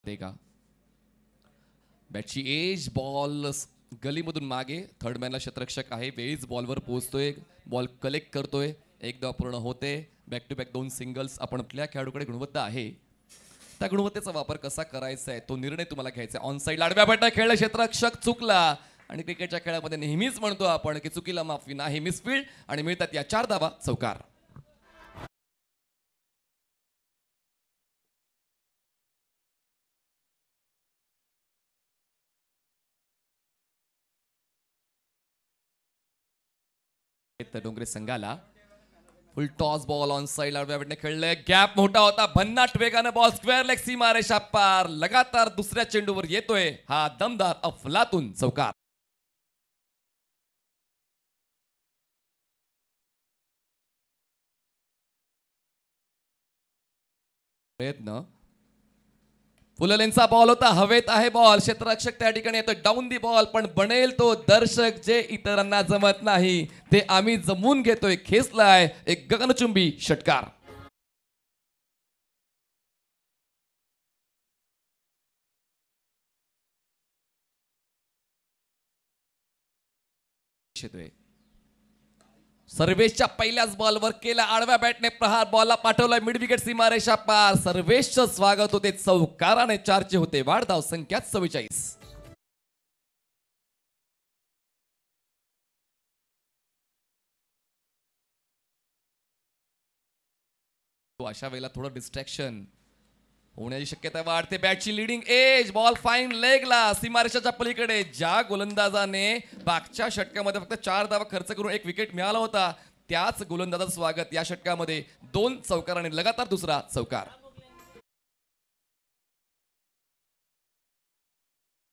लागते का? बॅटची as, ball गलीमधून मागे, थर्ड मॅनला क्षेत्ररक्षक आहे, वेळीच बॉलवर पोहोचतोय, बॉल कलेक्ट करतोय, एक धाव पूर्ण होते. Back to back 2 singles. आपण आपल्या खेळाडूकडे गुणवत्ता आहे, त्या गुणवत्तेचा वापर कसा करायचा आहे तो निर्णय तुम्हाला घ्यायचा आहे. ऑन साईड आडव्या बॅटने खेळलं, क्षेत्ररक्षक चुकला. आणि क्रिकेटच्या खेळामध्ये नेहमीच म्हणतो आपण की चुकीला माफी नाही. मिसफील्ड आणि मिळतात या 4 धावा, चौकार. डोंगरे संघाला full toss ball on side आडव्या बॅटने खेळले, गॅप मोठा होता, भन्नाट वेगाने बॉल स्क्वेअर लेग सीमारेषा पार. लगातार दुसऱ्या चेंडूवर येतोय हा दमदार अफलातून, चौकार. प्रयत्न, फुललेनचा बॉल होता, हवेत आहे बॉल, क्षेत्ररक्षक त्या ठिकाणी येतो, डाऊन दी बॉल, पण बनेल तो दर्शक जे इतरांना जमत नाही ते आम्ही जमून घेतोय. खेचलाय एक गगनचुंबी षटकार. सर्वेशच्या पहिल्याच बॉलवर केला आडव्या बॅटने प्रहार, बॉलला पाठवलाय मिड विकेट सीमारेषा पार. सर्वेशचं स्वागत होते, चौकाराने 4चे होते, वाढ धाव संख्या 44. अशा वेळेला थोडं डिस्ट्रॅक्शन होण्याची शक्यता वाढते. बॅटची लिडिंग एज, बॉल फाईन लेगला सीमारेषाच्या पलीकडे. ज्या गोलंदाजाने मागच्या षटकामध्ये फक्त 4 धावा खर्च करून 1 विकेट मिळाला होता, त्याच गोलंदाजाचं स्वागत या षटकामध्ये 2 चौकार आणि लगातार दुसरा चौकार.